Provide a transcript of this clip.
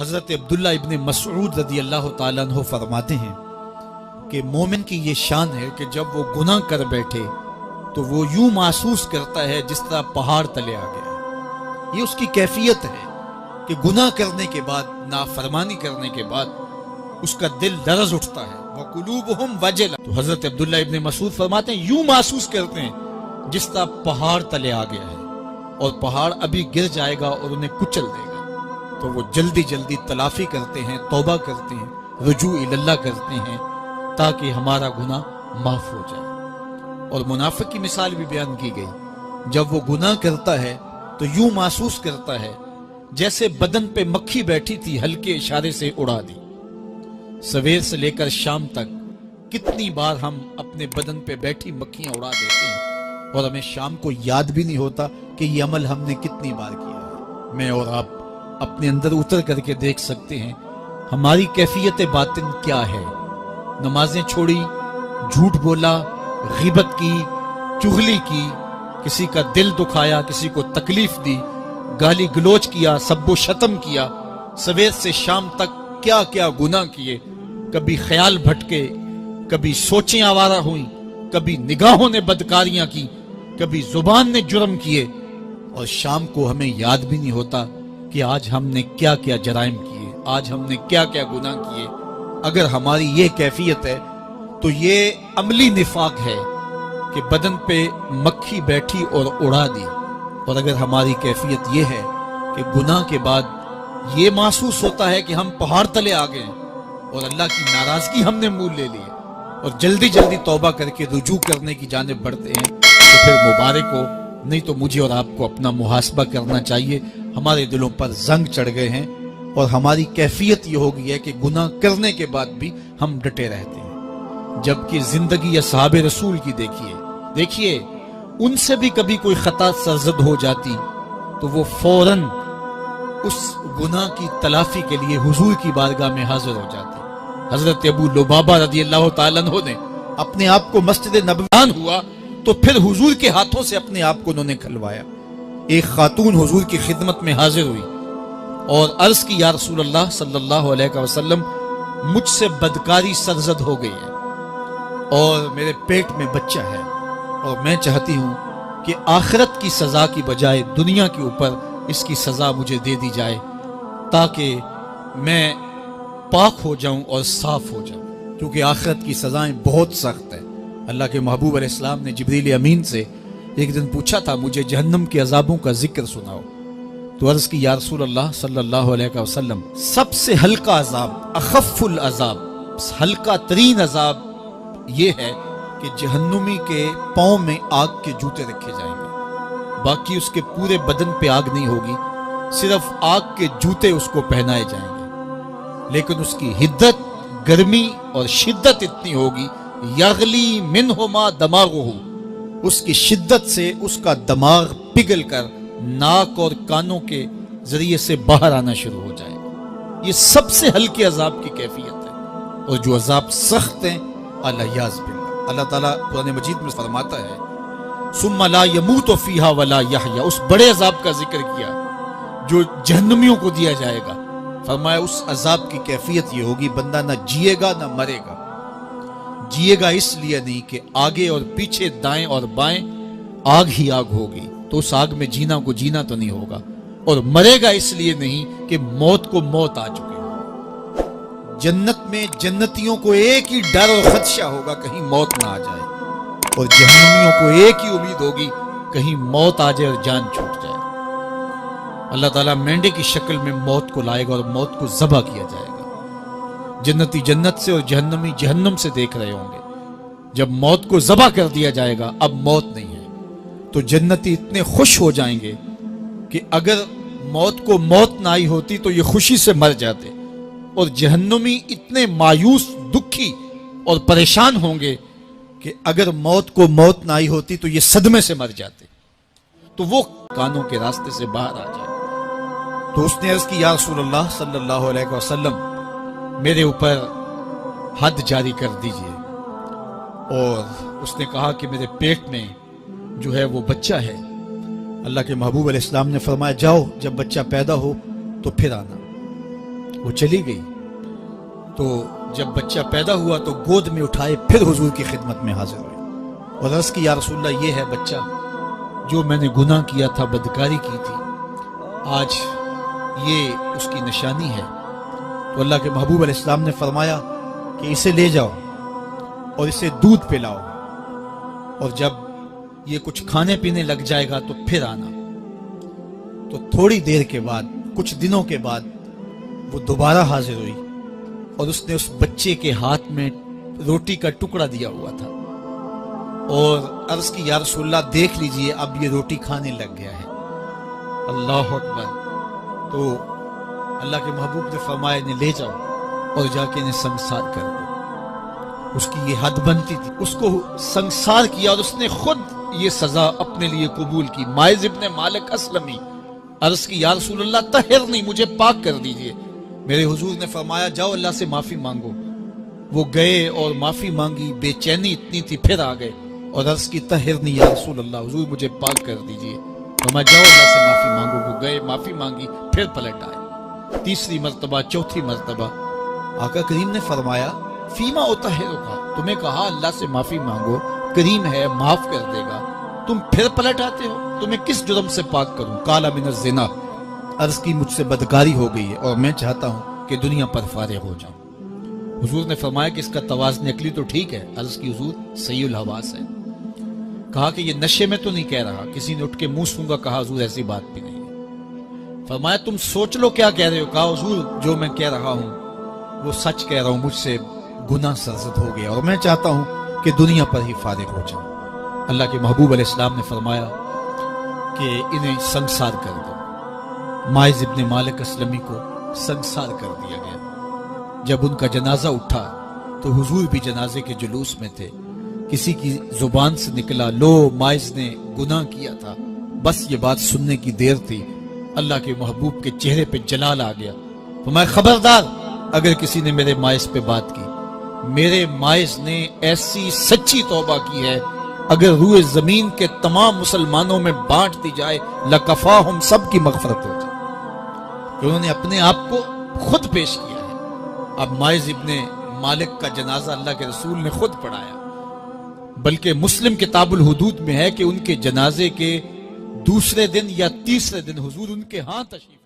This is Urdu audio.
حضرت عبداللہ ابن مسعود رضی اللہ تعالیٰ عنہ فرماتے ہیں کہ مومن کی یہ شان ہے کہ جب وہ گناہ کر بیٹھے تو وہ یوں محسوس کرتا ہے جس طرح پہاڑ تلے آ گیا۔ یہ اس کی کیفیت ہے کہ گناہ کرنے کے بعد، نافرمانی کرنے کے بعد اس کا دل لرز اٹھتا ہے۔ وَقُلُوبُهُمْ وَجِلَةٌ، تو حضرت عبداللہ ابن مسعود فرماتے ہیں یوں محسوس کرتے ہیں جس طرح پہاڑ تلے آ گیا ہے اور پہاڑ ابھی گر جائے گا اور انہیں کچل دے گا۔ تو وہ جلدی جلدی تلافی کرتے ہیں، توبہ کرتے ہیں، رجوع اللہ کرتے ہیں تاکہ ہمارا گناہ معاف ہو جائے۔ اور منافق کی مثال بھی بیان کی گئی، جب وہ گناہ کرتا ہے تو یوں محسوس کرتا ہے جیسے بدن پہ مکھی بیٹھی تھی، ہلکے اشارے سے اڑا دی۔ سویر سے لے کر شام تک کتنی بار ہم اپنے بدن پہ بیٹھی مکھیاں اڑا دیتے ہیں اور ہمیں شام کو یاد بھی نہیں ہوتا کہ یہ عمل ہم نے کتنی بار کیا ہے۔ میں اور آپ اپنے اندر اتر کر کے دیکھ سکتے ہیں ہماری کیفیت باطن کیا ہے۔ نمازیں چھوڑی، جھوٹ بولا، غیبت کی، چغلی کی، کسی کا دل دکھایا، کسی کو تکلیف دی، گالی گلوچ کیا، سب و شتم کیا، سویر سے شام تک کیا کیا گناہ کیے۔ کبھی خیال بھٹکے، کبھی سوچیں آوارہ ہوئیں، کبھی نگاہوں نے بدکاریاں کی، کبھی زبان نے جرم کیے، اور شام کو ہمیں یاد بھی نہیں ہوتا کہ آج ہم نے کیا کیا جرائم کیے، آج ہم نے کیا کیا گناہ کیے۔ اگر ہماری یہ کیفیت ہے تو یہ عملی نفاق ہے کہ بدن پہ مکھی بیٹھی اور اڑا دی۔ اور اگر ہماری کیفیت یہ ہے کہ گناہ کے بعد یہ محسوس ہوتا ہے کہ ہم پہاڑ تلے آ گئے اور اللہ کی ناراضگی ہم نے مول لے لی اور جلدی جلدی توبہ کر کے رجوع کرنے کی جانب بڑھتے ہیں، تو پھر مبارک ہو۔ نہیں تو مجھے اور آپ کو اپنا محاسبہ کرنا چاہیے، ہمارے دلوں پر زنگ چڑھ گئے ہیں اور ہماری کیفیت یہ ہو گئی ہے کہ گناہ کرنے کے بعد بھی ہم ڈٹے رہتے ہیں۔ جبکہ زندگی اصحاب رسول کی دیکھیے ان سے بھی کبھی کوئی خطا سرزد ہو جاتی تو وہ فوراً اس گناہ کی تلافی کے لیے حضور کی بارگاہ میں حاضر ہو جاتے۔ حضرت ابو لبابہ رضی اللہ تعالیٰ عنہ نے اپنے آپ کو مسجد نبوی ہوا تو پھر حضور کے ہاتھوں سے اپنے آپ کو انہوں نے کھلوایا۔ ایک خاتون حضور کی خدمت میں حاضر ہوئی اور عرض کی، یا رسول اللہ صلی اللہ علیہ وسلم، مجھ سے بدکاری سرزد ہو گئی ہے اور میرے پیٹ میں بچہ ہے اور میں چاہتی ہوں کہ آخرت کی سزا کی بجائے دنیا کے اوپر اس کی سزا مجھے دے دی جائے تاکہ میں پاک ہو جاؤں اور صاف ہو جاؤں، کیونکہ آخرت کی سزائیں بہت سخت ہیں۔ اللہ کے محبوب علیہ السلام نے جبریل امین سے ایک دن پوچھا تھا، مجھے جہنم کے عذابوں کا ذکر سناؤ۔ تو عرض کی، یا رسول اللہ صلی اللہ علیہ وسلم، سب سے ہلکا عذاب، اخف العذاب، ہلکا ترین عذاب یہ ہے کہ جہنمی کے پاؤں میں آگ کے جوتے رکھے جائیں گے، باقی اس کے پورے بدن پہ آگ نہیں ہوگی، صرف آگ کے جوتے اس کو پہنائے جائیں گے، لیکن اس کی حدت، گرمی اور شدت اتنی ہوگی، یغلی منہما دماغہ، اس کی شدت سے اس کا دماغ پگھل کر ناک اور کانوں کے ذریعے سے باہر آنا شروع ہو جائے گا۔ یہ سب سے ہلکے عذاب کی کیفیت ہے، اور جو عذاب سخت ہیں الیاذ باللہ۔ اللہ تعالیٰ قرآن مجید میں فرماتا ہے، ثم لا يموت فیہا ولا یحیا، اس بڑے عذاب کا ذکر کیا جو جہنمیوں کو دیا جائے گا۔ فرمایا اس عذاب کی کیفیت یہ ہوگی، بندہ نہ جیے گا نہ مرے گا۔ جیے گا اس لیے نہیں کہ آگے اور پیچھے، دائیں اور بائیں آگ ہی آگ ہوگی، تو اس آگ میں جینا کو جینا تو نہیں ہوگا، اور مرے گا اس لیے نہیں کہ موت کو موت آ چکے ہو۔ جنت میں جنتیوں کو ایک ہی ڈر اور خدشہ ہوگا کہیں موت نہ آ جائے، اور جہنمیوں کو ایک ہی امید ہوگی کہیں موت آ جائے اور جان چھوٹ جائے۔ اللہ تعالیٰ مینڈے کی شکل میں موت کو لائے گا اور موت کو ذبح کیا جائے گا۔ جنتی جنت سے اور جہنمی جہنم سے دیکھ رہے ہوں گے، جب موت کو ذبح کر دیا جائے گا، اب موت نہیں ہے، تو جنتی اتنے خوش ہو جائیں گے کہ اگر موت کو موت نہ آئی ہوتی تو یہ خوشی سے مر جاتے، اور جہنمی اتنے مایوس، دکھی اور پریشان ہوں گے کہ اگر موت کو موت نہ آئی ہوتی تو یہ صدمے سے مر جاتے، تو وہ کانوں کے راستے سے باہر آ جائے۔ تو اس نے عرض کی، یا رسول اللہ صلی اللہ علیہ وسلم، میرے اوپر حد جاری کر دیجئے۔ اور اس نے کہا کہ میرے پیٹ میں جو ہے وہ بچہ ہے۔ اللہ کے محبوب علیہ السلام نے فرمایا، جاؤ جب بچہ پیدا ہو تو پھر آنا۔ وہ چلی گئی تو جب بچہ پیدا ہوا تو گود میں اٹھائے پھر حضور کی خدمت میں حاضر ہوئے اور عرض کی یا رسول اللہ یہ ہے بچہ جو میں نے گناہ کیا تھا، بدکاری کی تھی، آج یہ اس کی نشانی ہے۔ تو اللہ کے محبوب علیہ السلام نے فرمایا کہ اسے لے جاؤ اور اسے دودھ پلاؤ، اور جب یہ کچھ کھانے پینے لگ جائے گا تو پھر آنا۔ تو تھوڑی دیر کے بعد، کچھ دنوں کے بعد وہ دوبارہ حاضر ہوئی اور اس نے اس بچے کے ہاتھ میں روٹی کا ٹکڑا دیا ہوا تھا اور عرض کی یا رسول اللہ دیکھ لیجئے اب یہ روٹی کھانے لگ گیا ہے۔ اللہ اکبر۔ تو اللہ کے محبوب نے فرمایا انہیں لے جاؤ اور جا کے انہیں سنگسار کر دو۔ اس کی یہ حد بنتی تھی، اس کو سنگسار کیا اور اس نے خود یہ سزا اپنے لیے قبول کی۔ مائز ابن مالک اسلمی عرض کی یا رسول اللہ طہرنی، مجھے پاک کر دیجئے۔ میرے حضور نے فرمایا جاؤ اللہ سے معافی مانگو۔ وہ گئے اور معافی مانگی، بے چینی اتنی تھی، پھر آ گئے اور عرض کی طہرنی یا رسول اللہ، حضور مجھے پاک کر دیجئے۔ فرمایا جاؤ اللہ سے معافی مانگو۔ وہ گئے، معافی مانگی، پھر پلٹ آئے، تیسری مرتبہ، چوتھی مرتبہ۔ آقا کریم نے فرمایا فیما اطہرک، تمہیں کہا اللہ سے معافی مانگو، کریم ہے معاف کر دے گا، تم پھر پلٹ آتے ہو، تمہیں کس جرم سے پاک کروں؟ قال من الزنا، عرض کی مجھ سے بدکاری ہو گئی ہے اور میں چاہتا ہوں کہ دنیا پر فارغ ہو جاؤں۔ حضور نے فرمایا کہ اس کا توازن عقلی تو ٹھیک ہے، عرض کی حضور صحیح الحواس ہے۔ کہا کہ یہ نشے میں تو نہیں کہہ رہا، کسی نے اٹھ کے منہ سونگا، کہا حضور ایسی بات بھی نہیں ہے۔ فرمایا تم سوچ لو کیا کہہ رہے ہو؟ کہا حضور جو میں کہہ رہا ہوں وہ سچ کہہ رہا ہوں، مجھ سے گناہ سرزد ہو گیا اور میں چاہتا ہوں کہ دنیا پر ہی فارغ ہو جاؤں۔ اللہ کے محبوب علیہ السلام نے فرمایا کہ انہیں سنگسار کر دو۔ مائز ابن مالک اسلمی کو سنگسار کر دیا گیا۔ جب ان کا جنازہ اٹھا تو حضور بھی جنازے کے جلوس میں تھے۔ کسی کی زبان سے نکلا لو مائز نے گناہ کیا تھا، بس یہ بات سننے کی دیر تھی، اللہ کے محبوب کے چہرے پہ جلال آ گیا۔ فرمایا خبردار اگر کسی نے میرے مائز پہ بات کی، میرے مائز نے ایسی سچی توبہ کی ہے اگر روئے زمین کے تمام مسلمانوں میں بانٹ دی جائے لکفاہم، سب کی مغفرت ہو جائے، کہ انہوں نے اپنے آپ کو خود پیش کیا ہے۔ اب مائز ابن مالک کا جنازہ اللہ کے رسول نے خود پڑھایا، بلکہ مسلم کتاب الحدود میں ہے کہ ان کے جنازے کے دوسرے دن یا تیسرے دن حضور ان کے ہاں تشریف